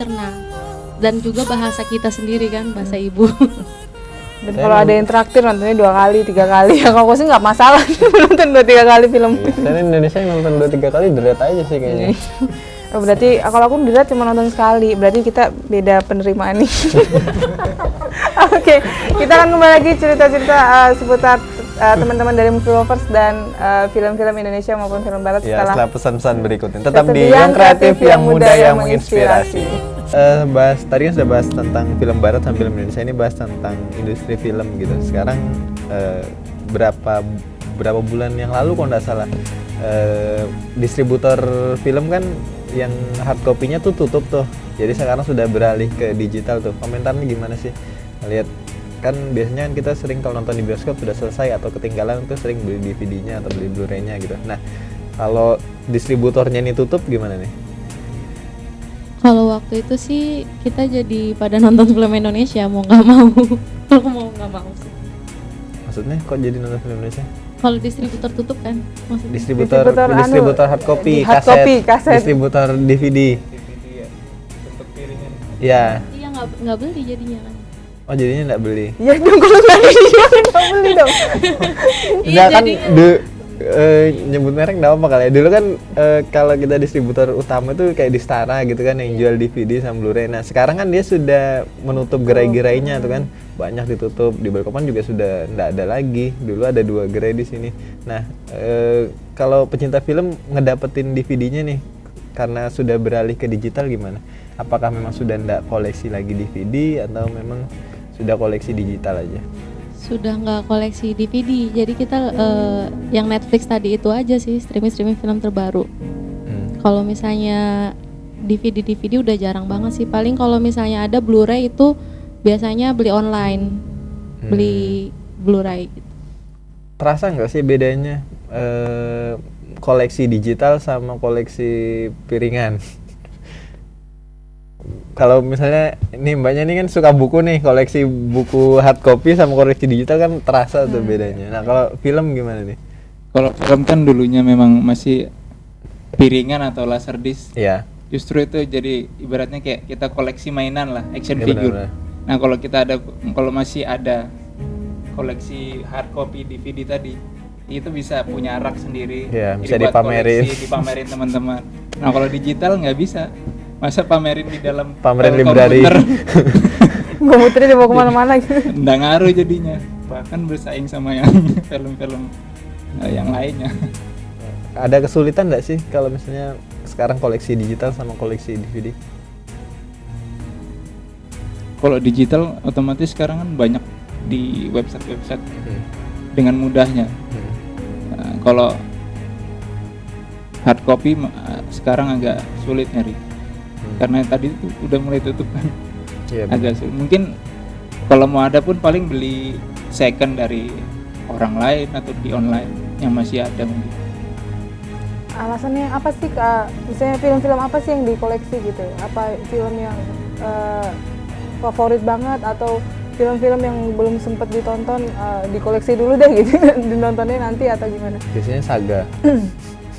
Cerna. Dan juga bahasa kita sendiri kan, bahasa ibu. Dan kalau ada yang traktir nontonnya 2 kali, 3 kali. Ya kalau aku sih nggak masalah nonton 2-3 kali film. Saya Indonesia yang nonton 2-3 kali dilihat aja sih kayaknya. Oh, berarti kalau aku dilihat cuma nonton sekali. Berarti kita beda penerimaan nih. Oke, kita akan kembali lagi cerita-cerita seputar teman-teman dari Movie Lovers dan film-film Indonesia maupun film Barat Ya, setelah setelah pesan-pesan berikut ini. Tetap di Yang Yang Kreatif, Yang Muda, Yang Menginspirasi. Menginspirasi. Tadi kan sudah bahas tentang film Barat sama film Indonesia, ini bahas tentang industri film gitu. Sekarang berapa bulan yang lalu kalau nggak salah distributor film kan yang hard copy-nya tuh tutup tuh. Jadi sekarang sudah beralih ke digital tuh. Komentarnya gimana sih? Lihat kan biasanya kan kita sering kalau nonton di bioskop sudah selesai atau ketinggalan tuh sering beli DVD-nya atau beli Blu-ray-nya gitu. Nah, kalau distributornya ini tutup gimana nih? Kalau waktu itu sih kita jadi pada nonton film Indonesia mau nggak mau. Kalau mau nggak mau sih. Maksudnya kok jadi nonton film Indonesia? Kalau distributor tutup kan maksudnya. Distributor hard copy, kaset. distributor DVD. Bentuk piringan. Ya. Iya nggak beli jadinya kan. Oh jadinya nggak beli. Ya dong kalau nggak beli dong. Enggak kan jadinya. Nyebut merek nggak apa kali ya. Dulu kan kalau kita distributor utama tuh kayak Distara gitu kan yang jual DVD sama Blu-ray. Nah sekarang kan dia sudah menutup gerai-gerainya tuh kan, banyak ditutup. Di Balikpapan juga sudah nggak ada lagi. Dulu ada 2 gerai di sini. Nah kalau pecinta film ngedapetin DVD-nya nih karena sudah beralih ke digital gimana? Apakah memang sudah nggak koleksi lagi DVD atau memang sudah koleksi digital aja? Sudah nggak koleksi DVD, jadi kita yang Netflix tadi itu aja sih streaming film terbaru. Kalau misalnya DVD udah jarang banget sih. Paling kalau misalnya ada Blu-ray itu biasanya beli online, beli Blu-ray. Gitu. Terasa nggak sih bedanya koleksi digital sama koleksi piringan? Kalau misalnya ini mbaknya ini kan suka buku nih, koleksi buku hard copy sama koleksi digital kan terasa tuh bedanya. Nah kalau film gimana nih? Kalau film kan dulunya memang masih piringan atau laserdisc. Iya. Justru itu jadi ibaratnya kayak kita koleksi mainan lah, action Ya, figure. benar-benar. Nah kalau masih ada koleksi hard copy DVD tadi, itu bisa punya rak sendiri. Iya, bisa dibuat dipamerin. koleksi, dipamerin teman-teman. Nah kalau digital nggak bisa. Masa pamerin di dalam Pamerin library. Komputernya dibawa kemana-mana gitu. Nggak ngaruh jadinya. Bahkan bersaing sama yang film-film yang lainnya. Ada kesulitan nggak sih kalau misalnya sekarang koleksi digital sama koleksi DVD? Kalau digital otomatis sekarang kan banyak di website dengan mudahnya. Nah, kalau hard copy sekarang agak sulit nyari. Karena tadi itu udah mulai tutup kan. Iya, Agak sulit. Mungkin kalau mau ada pun paling beli second dari orang lain atau di online yang masih ada mungkin. Alasannya apa sih Kak? Misalnya film-film apa sih yang dikoleksi gitu? Apa film yang favorit banget atau film-film yang belum sempat ditonton dikoleksi dulu deh gitu, dinontonnya nanti atau gimana? Biasanya saga.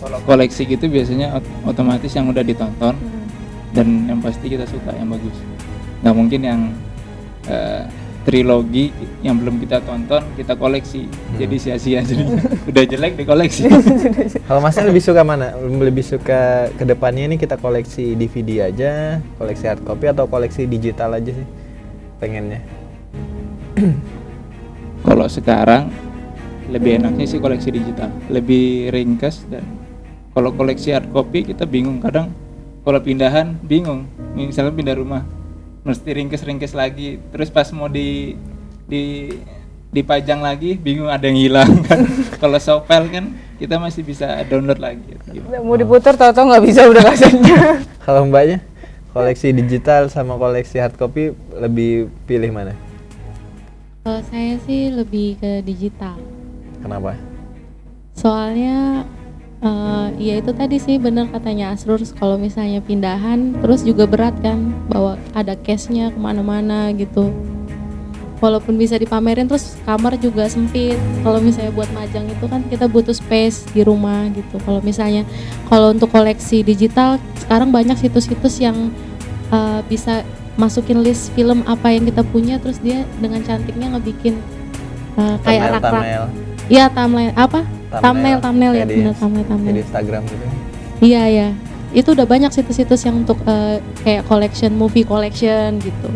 Kalau koleksi gitu biasanya otomatis yang udah ditonton dan yang pasti kita suka, yang bagus. Nggak mungkin yang trilogi yang belum kita tonton kita koleksi, jadi sia-sia. Jadi udah jelek dikoleksi. Kalau masnya lebih suka mana? Lebih suka kedepannya ini kita koleksi DVD aja, koleksi hard copy atau koleksi digital aja sih pengennya? Kalau sekarang lebih enaknya sih koleksi digital, lebih ringkas. Dan kalau koleksi hard copy kita bingung kadang. Kalau pindahan bingung, misalnya pindah rumah mesti ringkes lagi, terus pas mau dipajang lagi bingung ada yang hilang kan. Kalau Shopee kan kita masih bisa download lagi gitu. Mau diputar tahu-tahu nggak bisa udah kasetnya. Kalau mbaknya koleksi digital sama koleksi hard copy lebih pilih mana? Kalau saya sih lebih ke digital. Kenapa? Soalnya ya itu tadi sih bener katanya Asrur, kalau misalnya pindahan terus juga berat kan, bawa ada case-nya kemana-mana gitu. Walaupun bisa dipamerin terus kamar juga sempit. Kalau misalnya buat majang itu kan kita butuh space di rumah gitu. Kalau misalnya kalau untuk koleksi digital sekarang banyak situs-situs yang bisa masukin list film apa yang kita punya, terus dia dengan cantiknya ngebikin kayak rak-rak. Thumbnail. Iya, thumbnail apa? Thumbnail ya, Kayak benar kayak thumbnail. di Instagram gitu. Iya ya, itu udah banyak situs-situs yang untuk kayak collection, movie collection gitu.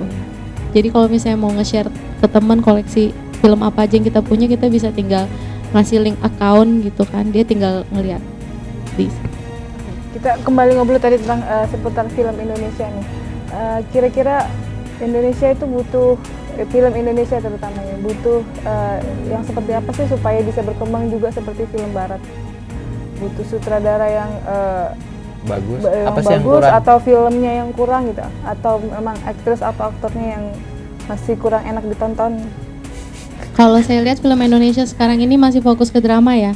Jadi kalau misalnya mau nge-share ke teman koleksi film apa aja yang kita punya, kita bisa tinggal ngasih link account gitu kan, dia tinggal ngeliat di. Kita kembali ngobrol tadi tentang seputar film Indonesia nih. Kira-kira Indonesia itu butuh film Indonesia terutama ya, butuh yang seperti apa sih supaya bisa berkembang juga seperti film Barat? Butuh sutradara yang Bagus. yang Apa sih yang bagus, kurang? atau filmnya yang kurang gitu, atau memang aktris atau aktornya yang masih kurang enak ditonton? Kalau saya lihat film Indonesia sekarang ini masih fokus ke drama ya.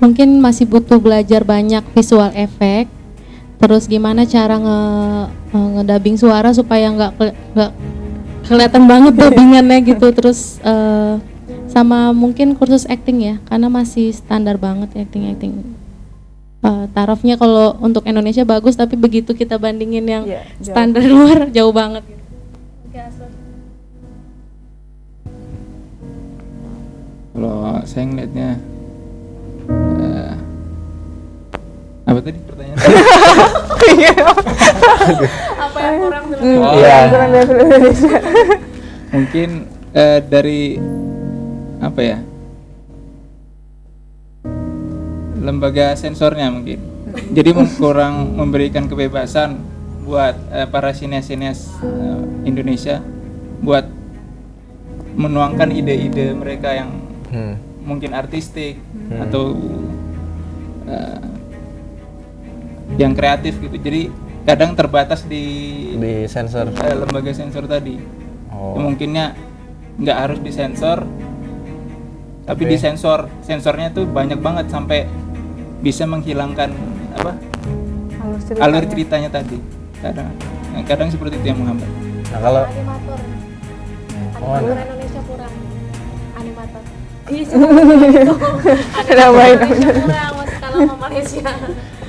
Mungkin masih butuh belajar banyak visual effect. Terus gimana cara ngedubbing suara supaya nggak kelihatan banget dubbingannya gitu. Terus sama mungkin kursus acting ya, karena masih standar banget acting. Tarafnya kalau untuk Indonesia bagus, tapi begitu kita bandingin yang Jauh. standar luar jauh banget. Kalau saya ngeliatnya apa tadi pertanyaan? Apa yang kurang Iya. Kurang dari film Indonesia. Mungkin dari apa ya, lembaga sensornya mungkin. Jadi kurang memberikan kebebasan buat para sinias-sinias Indonesia buat menuangkan ide-ide mereka yang mungkin artistik atau yang kreatif gitu. Jadi kadang terbatas di sensor. lembaga sensor tadi. Oh. Mungkinnya nggak harus disensor, tapi sensornya tuh banyak banget sampai bisa menghilangkan apa alur ceritanya tadi. Kadang seperti itu yang menghambat. Nah, kalau Animator Indonesia kurang, animator. Iya sih, Indonesia kurang kalau sama Malaysia.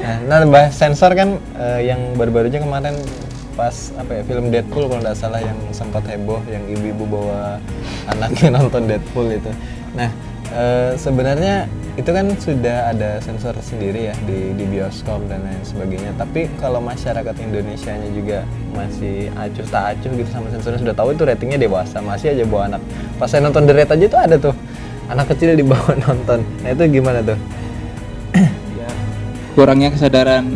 nah bahas sensor kan yang baru-barunya kemarin pas apa ya, film Deadpool kalau nggak salah yang sempat heboh, yang ibu-ibu bawa anaknya nonton Deadpool itu. Nah sebenarnya itu kan sudah ada sensor sendiri ya di bioskop dan lain sebagainya. Tapi kalau masyarakat Indonesianya juga masih acuh tak acuh gitu sama sensornya, sudah tahu itu ratingnya dewasa, masih aja bawa anak. Pas saya nonton The Raid aja itu ada tuh anak kecil dibawa nonton. Nah itu gimana tuh? Ya, kurangnya kesadaran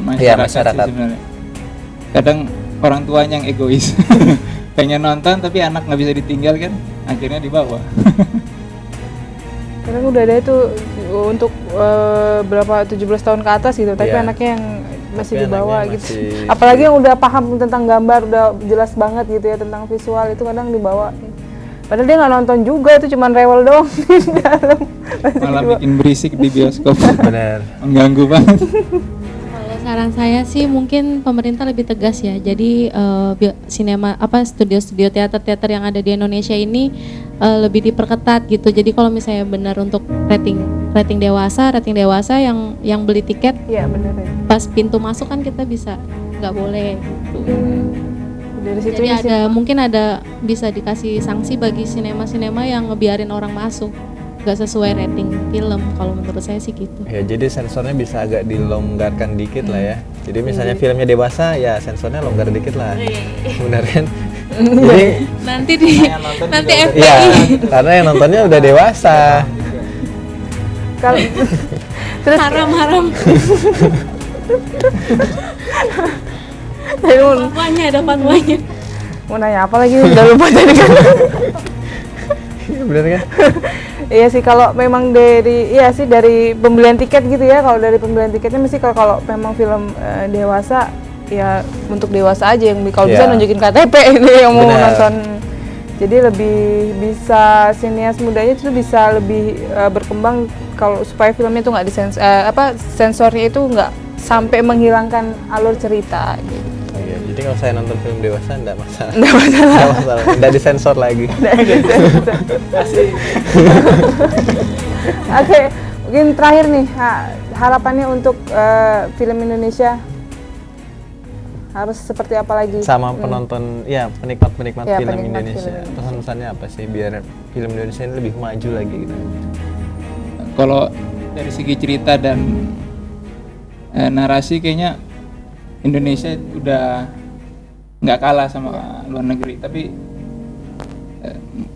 masyarakat, masyarakat. sih sebenarnya. Kadang orang tuanya yang egois. Pengen nonton tapi anak nggak bisa ditinggal kan, akhirnya dibawa. Karena udah ada itu untuk berapa 17 tahun ke atas gitu, tapi Iya. anaknya yang masih Tapi dibawa anaknya gitu. masih- Apalagi yang udah paham tentang gambar, udah jelas banget gitu ya tentang visual, itu kadang dibawa. Padahal dia nggak nonton juga, itu cuman rewel doang di dalam. Malah bikin berisik di bioskop. Benar. Mengganggu banget. Kalau saran saya sih mungkin pemerintah lebih tegas ya. Jadi studio-studio teater yang ada di Indonesia ini lebih diperketat gitu. Jadi kalau misalnya benar untuk rating dewasa yang beli tiket Iya benar ya. pas pintu masuk kan kita bisa nggak boleh gitu. Dari situ Jadi mungkin bisa dikasih sanksi bagi sinema-sinema yang ngebiarin orang masuk nggak sesuai rating film. Kalau menurut saya sih gitu. Ya, jadi sensornya bisa agak dilonggarkan dikit lah ya. Jadi misalnya filmnya dewasa, ya sensornya longgar dikit lah. Benar kan? Jadi Nanti nanti FPI. ya, karena yang nontonnya udah dewasa. kalau terus haram. Ada fatwanya. mau nanya apa lagi udah lupa tadi kan. Iya benar kan? Iya sih, kalau memang dari pembelian tiket gitu ya. Kalau dari pembelian tiketnya mesti kalau memang film dewasa ya untuk dewasa aja yang kalau bisa Iya. nunjukin KTP ini yang mau Benar. nonton. Jadi lebih bisa sinias mudanya itu bisa lebih berkembang kalau supaya filmnya itu nggak sensornya itu nggak sampai menghilangkan alur cerita gitu. Oh iya, jadi kalau saya nonton film dewasa enggak masalah. Enggak masalah. Enggak disensor lagi. Oke, mungkin terakhir nih harapannya untuk film Indonesia harus seperti apa lagi? Sama penonton, ya penikmat-penikmat Ya, film penikmat Indonesia. film Indonesia. Pesan-pesannya apa sih biar film Indonesia ini lebih maju lagi gitu? Kalau dari segi cerita dan narasi kayaknya Indonesia udah nggak kalah sama luar negeri, tapi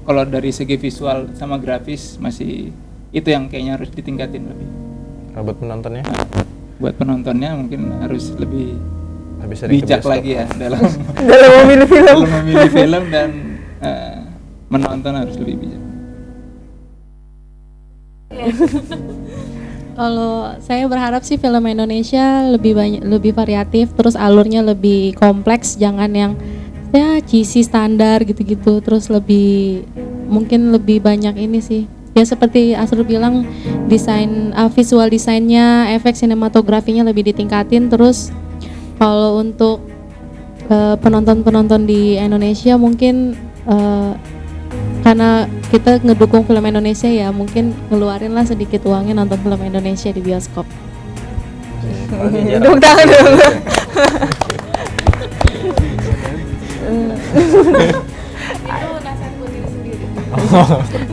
kalau dari segi visual sama grafis masih itu yang kayaknya harus ditingkatin lebih. Kalau buat penontonnya Buat penontonnya mungkin harus lebih sering ke bijak bioskop. lagi ya dalam Dalam memilih film. dalam memilih film dan menonton harus lebih bijak. Kalau saya berharap sih film Indonesia lebih banyak, lebih variatif, terus alurnya lebih kompleks, jangan yang ya cheesy standar gitu-gitu, terus lebih mungkin lebih banyak ini sih. Ya seperti Asrul bilang, desain visual desainnya, efek sinematografinya lebih ditingkatin. Terus kalau untuk penonton-penonton di Indonesia mungkin karena kita ngedukung film Indonesia ya, mungkin ngeluarin lah sedikit uangnya nonton film Indonesia di bioskop. Tepuk tangan dulu.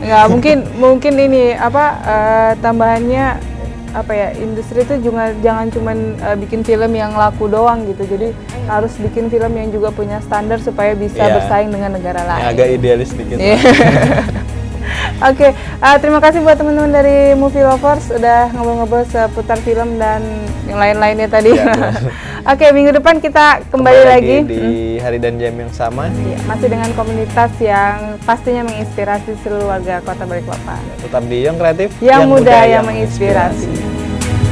Nggak, mungkin ini apa tambahannya apa ya, industri itu juga jangan cuman bikin film yang laku doang gitu, jadi harus bikin film yang juga punya standar supaya bisa Iya. bersaing dengan negara lain. Yang agak idealis dikit. Iya. Oke, terima kasih buat teman-teman dari Movie Lovers udah ngobrol-ngobrol seputar film dan yang lain-lainnya tadi. Iya. Oke, minggu depan kita kembali lagi. di hari dan jam yang sama. Iya, masih dengan komunitas yang pastinya menginspirasi seluruh warga Kota Balikpapan. Tetap di Young Kreatif, Yang muda yang menginspirasi.